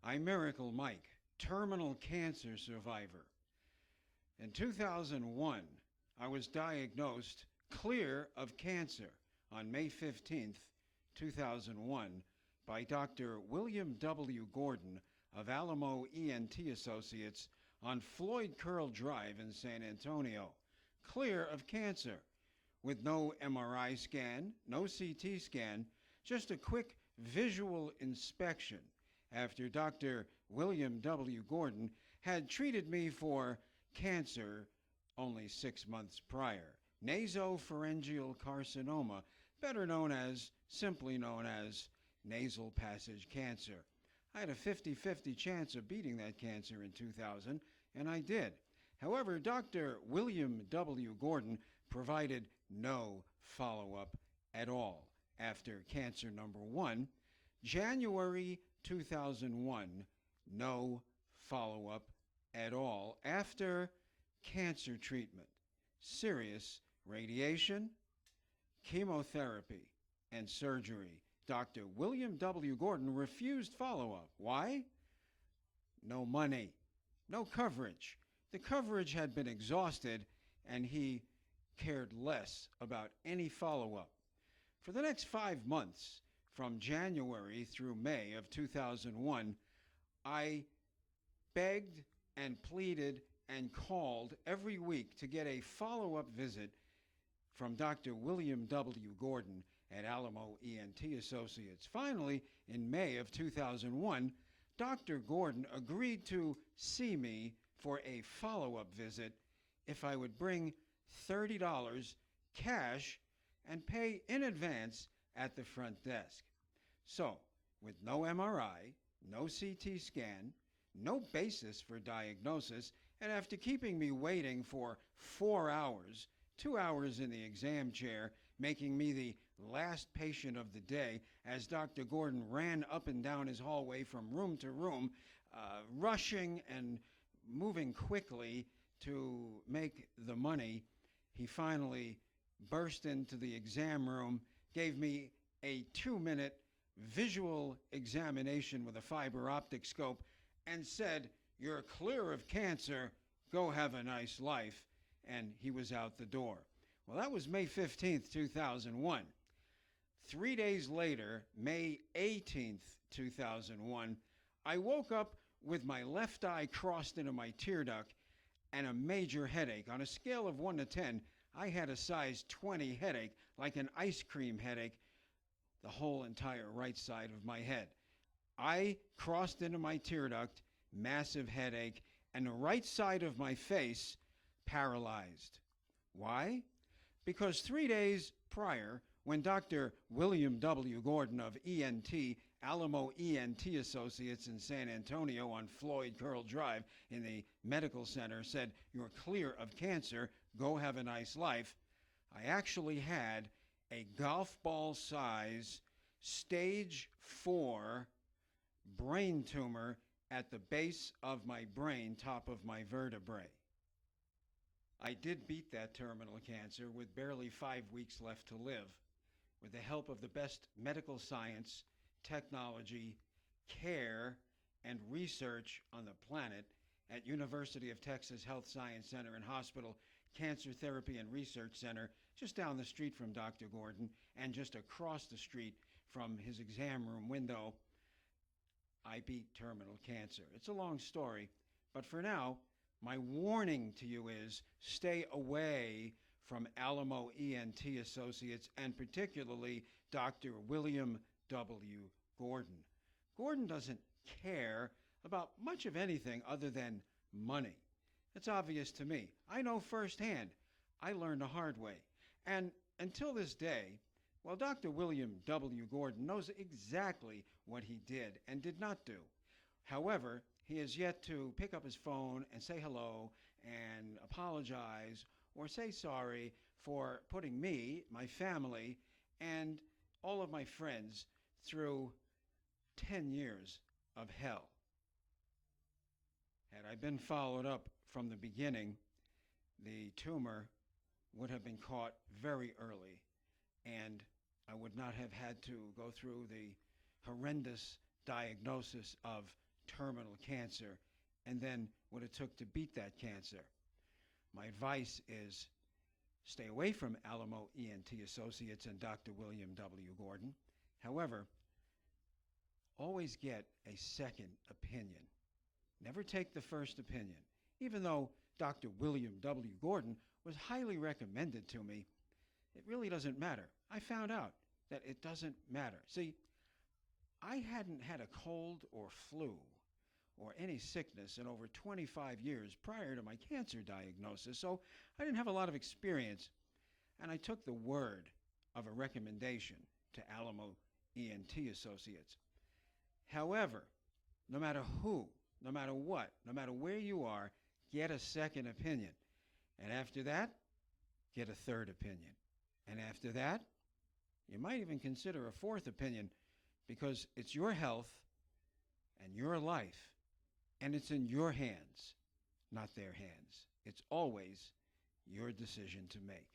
I'm Miracle Mike, terminal cancer survivor. In 2001, I was diagnosed clear of cancer on May 15th, 2001, by Dr. William W. Gordon of Alamo ENT Associates on Floyd Drive in San Antonio, clear of cancer, with no MRI scan, no CT scan, just a quick visual inspection after Dr. William W. Gordon had treated me for cancer only 6 months prior, nasopharyngeal carcinoma, simply known as nasal passage cancer. I had a 50-50 chance of beating that cancer in 2000, and I did. However, Dr. William W. Gordon provided no follow-up at all after cancer number 1, January 2001, no follow-up at all after cancer treatment, serious radiation, chemotherapy, and surgery. Dr. William W. Gordon refused follow-up. Why? No money, no coverage. The coverage had been exhausted, and he cared less about any follow-up. For the next 5 months, from January through May of 2001, I begged and pleaded and called every week to get a follow-up visit from Dr. William W. Gordon at Alamo ENT Associates. Finally, in May of 2001, Dr. Gordon agreed to see me for a follow-up visit if I would bring $30 cash and pay in advance at the front desk. So, with no MRI, no CT scan, no basis for diagnosis, and after keeping me waiting for 4 hours, 2 hours in the exam chair, making me the last patient of the day as Dr. Gordon ran up and down his hallway from room to room, rushing and moving quickly to make the money, he finally burst into the exam room, gave me a 2-minute visual examination with a fiber optic scope, and said, "You're clear of cancer, go have a nice life," and he was out the door. Well, that was May 15th, 2001. 3 days later, May 18th, 2001, I woke up with my left eye crossed into my tear duct and a major headache. On a scale of 1 to 10, I had a size 20 headache, like an ice cream headache, the whole entire right side of my head. I crossed into my tear duct, massive headache, and the right side of my face paralyzed. Why? Because 3 days prior, when Dr. William W. Gordon of Alamo ENT Associates in San Antonio on Floyd Drive in the medical center said, "You're clear of cancer, go have a nice life," I actually had a golf ball size stage 4 brain tumor at the base of my brain, top of my vertebrae. I did beat that terminal cancer with barely 5 weeks left to live. With the help of the best medical science, technology, care, and research on the planet at University of Texas Health Science Center and Hospital Cancer Therapy and Research Center, just down the street from Dr. Gordon and just across the street from his exam room window, I beat terminal cancer. It's a long story, but for now, my warning to you is stay away from Alamo ENT Associates and particularly Dr. William W. Gordon. Gordon doesn't care about much of anything other than money. It's obvious to me. I know firsthand. I learned the hard way. And until this day, well, Dr. William W. Gordon knows exactly what he did and did not do. However, he has yet to pick up his phone and say hello and apologize or say sorry for putting me, my family, and all of my friends through 10 years of hell. Had I been followed up from the beginning, the tumor would have been caught very early, and I would not have had to go through the horrendous diagnosis of terminal cancer and then what it took to beat that cancer. My advice is stay away from Alamo ENT Associates and Dr. William W. Gordon. However, always get a second opinion. Never take the first opinion. Even though Dr. William W. Gordon was highly recommended to me, it really doesn't matter. I found out that it doesn't matter. See, I hadn't had a cold or flu or any sickness in over 25 years prior to my cancer diagnosis, so I didn't have a lot of experience, and I took the word of a recommendation to Alamo ENT Associates. However, no matter who, no matter what, no matter where you are, get a second opinion. And after that, get a third opinion. And after that, you might even consider a fourth opinion, because it's your health and your life, and it's in your hands, not their hands. It's always your decision to make.